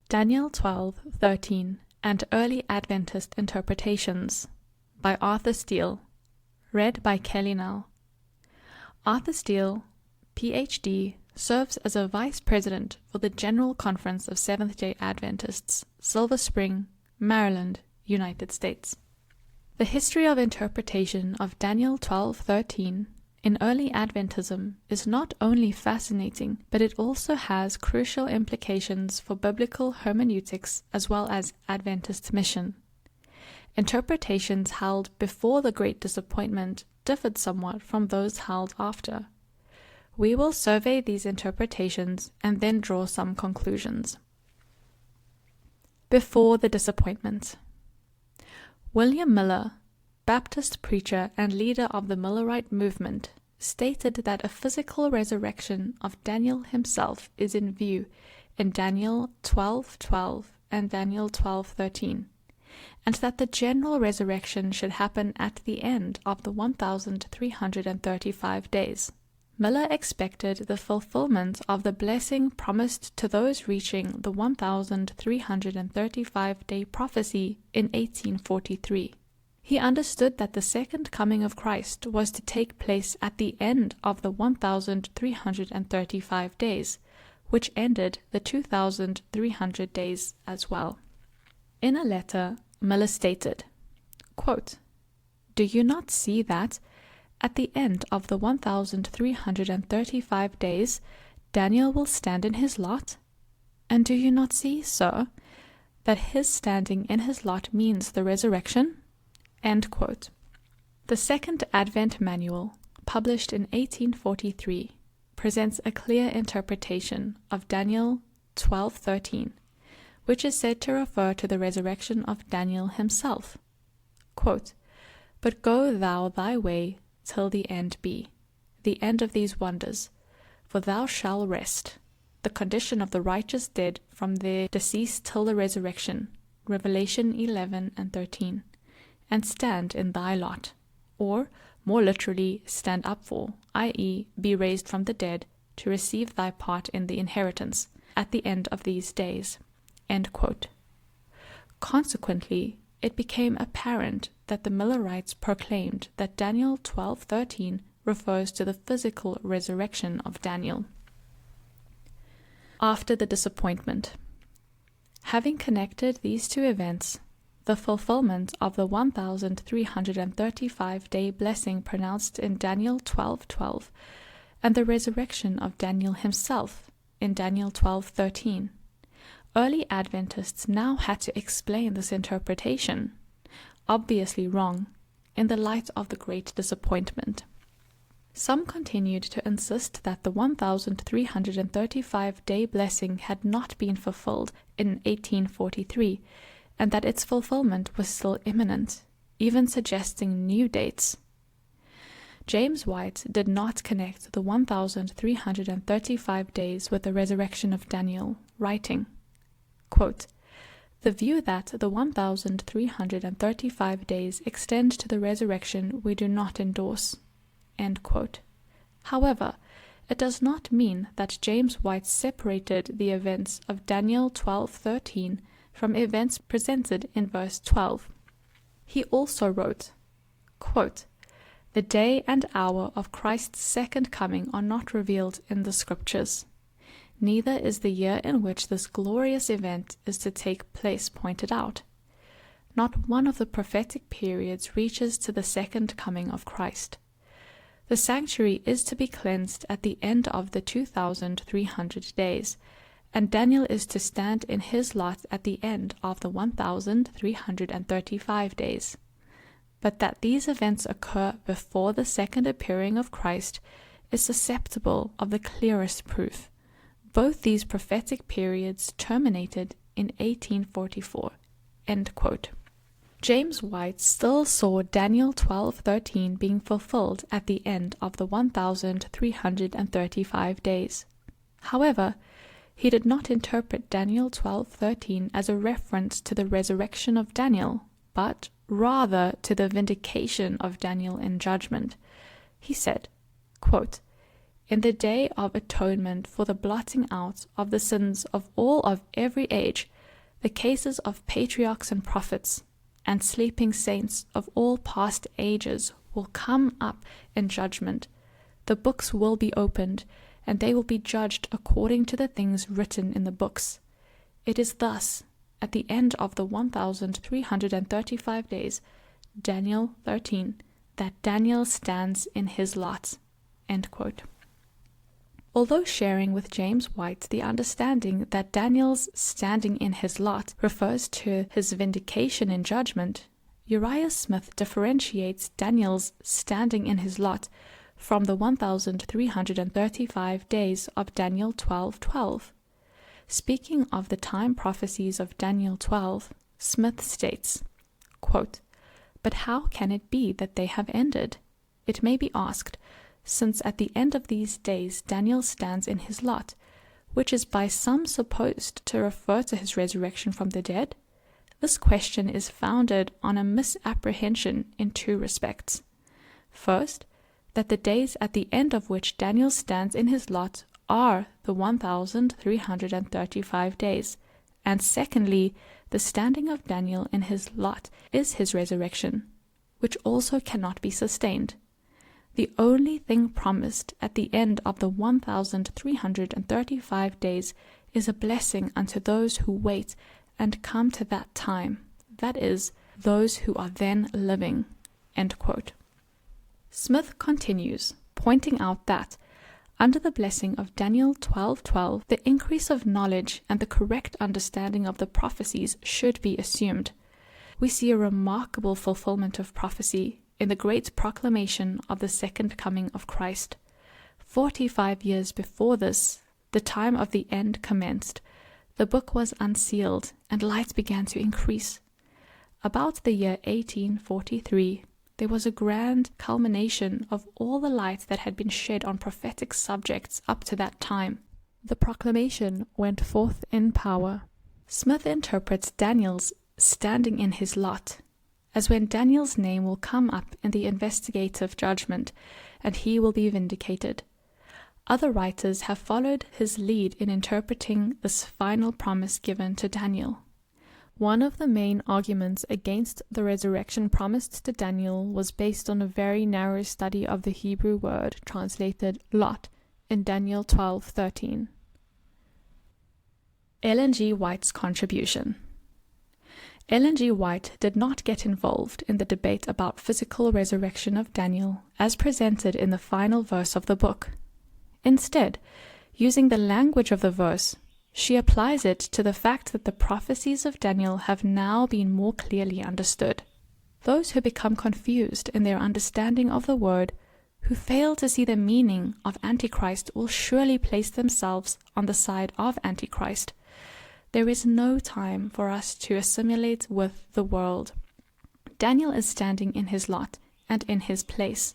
Daniel 12:13 and Early Adventist Interpretations by Artur Stele. Read by Kelly Nell. Artur Stele, Ph.D., serves as a Vice President for the General Conference of Seventh-day Adventists, Silver Spring, Maryland, United States. The history of interpretation of Daniel 12:13 in early Adventism is not only fascinating, but it also has crucial implications for biblical hermeneutics as well as Adventist mission. Interpretations held before the Great Disappointment differed somewhat from those held after. We will survey these interpretations and then draw some conclusions. Before the Disappointment. William Miller, Baptist preacher and leader of the Millerite movement, stated that a physical resurrection of Daniel himself is in view in Daniel 12:12 and Daniel 12:13, and that the general resurrection should happen at the end of the 1,335 days. Miller expected the fulfillment of the blessing promised to those reaching the 1,335-day prophecy in 1843. He understood that the second coming of Christ was to take place at the end of the 1,335 days, which ended the 2,300 days as well. In a letter, Miller stated, quote, "Do you not see that, at the end of the 1,335 days, Daniel will stand in his lot? And do you not see, sir, that his standing in his lot means the resurrection?" End quote. The Second Advent Manual, published in 1843, presents a clear interpretation of Daniel 12:13, which is said to refer to the resurrection of Daniel himself. Quote, "But go thou thy way till the end be, the end of these wonders, for thou shalt rest, the condition of the righteous dead from their decease till the resurrection." Revelation 11:13. And stand in thy lot, or, more literally, stand up for, i.e., be raised from the dead, to receive thy part in the inheritance, at the end of these days. End quote. Consequently, it became apparent that the Millerites proclaimed that Daniel 12:13 refers to the physical resurrection of Daniel. After the disappointment. Having connected these two events, the fulfillment of the 1,335-day blessing pronounced in Daniel 12:12, and the resurrection of Daniel himself in Daniel 12:13. Early Adventists now had to explain this interpretation, obviously wrong, in the light of the Great Disappointment. Some continued to insist that the 1,335-day blessing had not been fulfilled in 1843, and that its fulfillment was still imminent, even suggesting new dates. James White did not connect the 1,335 days with the resurrection of Daniel, writing, quote, "The view that the 1,335 days extend to the resurrection we do not endorse." End quote. However, it does not mean that James White separated the events of Daniel 12:13 from events presented in verse 12. He also wrote, quote, "The day and hour of Christ's second coming are not revealed in the Scriptures. Neither is the year in which this glorious event is to take place pointed out. Not one of the prophetic periods reaches to the second coming of Christ. The sanctuary is to be cleansed at the end of the 2,300 days, and Daniel is to stand in his lot at the end of the 1,335 days. But that these events occur before the second appearing of Christ is susceptible of the clearest proof. Both these prophetic periods terminated in 1844. End quote. James White still saw Daniel 12:13 being fulfilled at the end of the 1,335 days. However, he did not interpret Daniel 12:13 as a reference to the resurrection of Daniel, but rather to the vindication of Daniel in judgment. He said, quote, "In the day of atonement for the blotting out of the sins of all of every age, The cases of patriarchs and prophets and sleeping saints of all past ages will come up in judgment. The books will be opened, and they will be judged according to the things written in the books. It is thus, at the end of the 1,335 days, Daniel 13, that Daniel stands in his lot." End quote. Although sharing with James White the understanding that Daniel's standing in his lot refers to his vindication in judgment, Uriah Smith differentiates Daniel's standing in his lot from the 1,335 days of Daniel 12:12. Speaking of the time prophecies of Daniel 12, Smith states, quote, "But how can it be that they have ended? It may be asked, since at the end of these days Daniel stands in his lot, which is by some supposed to refer to his resurrection from the dead? This question is founded on a misapprehension in two respects. First, that the days at the end of which Daniel stands in his lot are the 1,335 days, and secondly, the standing of Daniel in his lot is his resurrection, which also cannot be sustained. The only thing promised at the end of the 1,335 days is a blessing unto those who wait and come to that time, that is, those who are then living." End quote. Smith continues, pointing out that, under the blessing of Daniel 12:12, the increase of knowledge and the correct understanding of the prophecies should be assumed. We see a remarkable fulfillment of prophecy in the great proclamation of the second coming of Christ. 45 years before this, the time of the end commenced. The book was unsealed, and light began to increase. About the year 1843, there was a grand culmination of all the light that had been shed on prophetic subjects up to that time. The proclamation went forth in power. Smith interprets Daniel's standing in his lot as when Daniel's name will come up in the investigative judgment, and he will be vindicated. Other writers have followed his lead in interpreting this final promise given to Daniel. One of the main arguments against the resurrection promised to Daniel was based on a very narrow study of the Hebrew word translated lot in Daniel 12:13. Ellen G. White's contribution. Ellen G. White did not get involved in the debate about physical resurrection of Daniel as presented in the final verse of the book. Instead, using the language of the verse, she applies it to the fact that the prophecies of Daniel have now been more clearly understood. Those who become confused in their understanding of the word, who fail to see the meaning of Antichrist, will surely place themselves on the side of Antichrist. There is no time for us to assimilate with the world. Daniel is standing in his lot and in his place.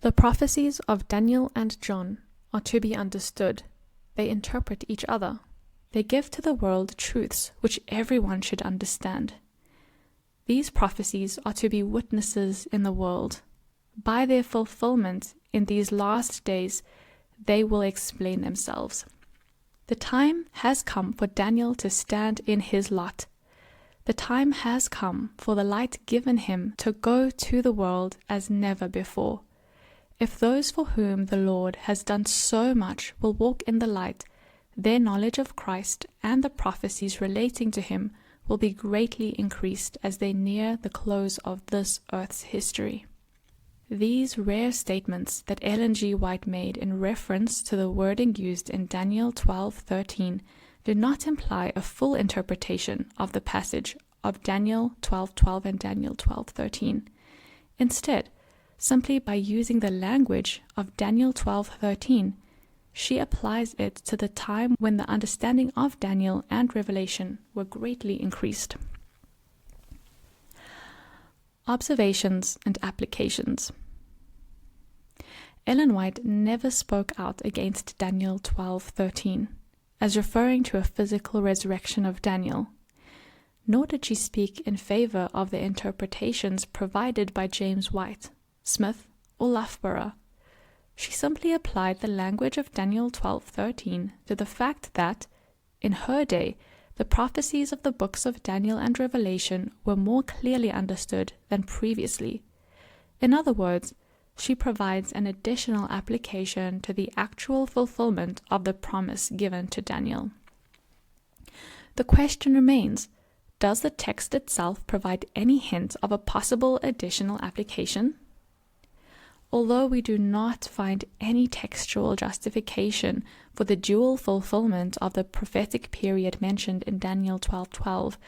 The prophecies of Daniel and John are to be understood. They interpret each other. They give to the world truths which everyone should understand. These prophecies are to be witnesses in the world. By their fulfillment in these last days, they will explain themselves. The time has come for Daniel to stand in his lot. The time has come for the light given him to go to the world as never before. If those for whom the Lord has done so much will walk in the light, their knowledge of Christ and the prophecies relating to him will be greatly increased as they near the close of this earth's history. These rare statements that Ellen G. White made in reference to the wording used in Daniel 12:13 do not imply a full interpretation of the passage of Daniel 12:12 and Daniel 12:13. Instead, simply by using the language of Daniel 12:13, she applies it to the time when the understanding of Daniel and Revelation were greatly increased. Observations and applications. Ellen White never spoke out against Daniel 12:13 as referring to a physical resurrection of Daniel, nor did she speak in favor of the interpretations provided by James White, Smith, or Loughborough. She simply applied the language of Daniel 12:13 to the fact that, in her day, the prophecies of the books of Daniel and Revelation were more clearly understood than previously. In other words, she provides an additional application to the actual fulfillment of the promise given to Daniel. The question remains, does the text itself provide any hint of a possible additional application? Although we do not find any textual justification for the dual fulfillment of the prophetic period mentioned in Daniel 12:12,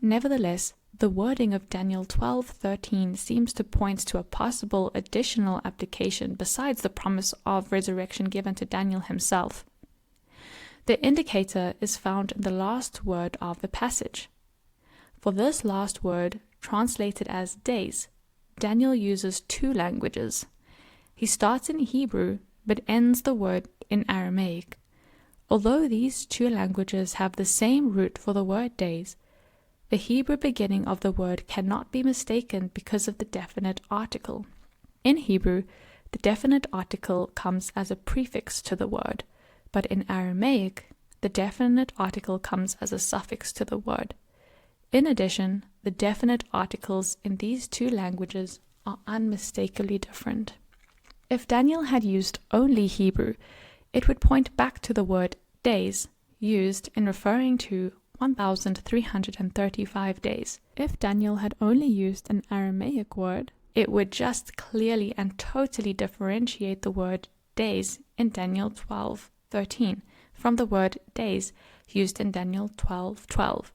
nevertheless, the wording of Daniel 12:13 seems to point to a possible additional application besides the promise of resurrection given to Daniel himself. The indicator is found in the last word of the passage. For this last word, translated as days, Daniel uses two languages. He starts in Hebrew, but ends the word in Aramaic. Although these two languages have the same root for the word days, the Hebrew beginning of the word cannot be mistaken because of the definite article. In Hebrew, the definite article comes as a prefix to the word, but in Aramaic, the definite article comes as a suffix to the word. In addition, the definite articles in these two languages are unmistakably different. If Daniel had used only Hebrew, it would point back to the word days, used in referring to 1,335 days. If Daniel had only used an Aramaic word, it would just clearly and totally differentiate the word days in Daniel 12:13 from the word days used in Daniel 12:12.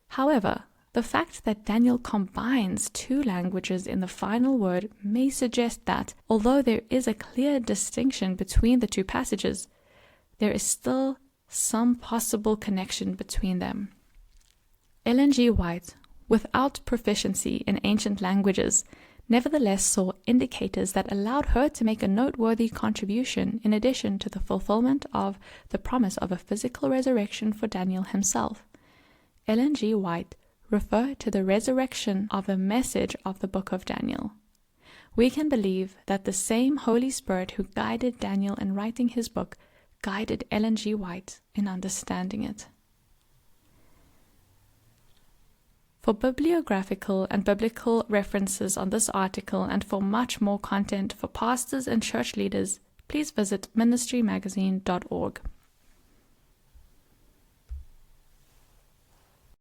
However, the fact that Daniel combines two languages in the final word may suggest that, although there is a clear distinction between the two passages, there is still some possible connection between them. Ellen G. White, without proficiency in ancient languages, nevertheless saw indicators that allowed her to make a noteworthy contribution in addition to the fulfillment of the promise of a physical resurrection for Daniel himself. Ellen G. White referred to the resurrection of the message of the book of Daniel. We can believe that the same Holy Spirit who guided Daniel in writing his book guided Ellen G. White in understanding it. For bibliographical and biblical references on this article and for much more content for pastors and church leaders, please visit ministrymagazine.org.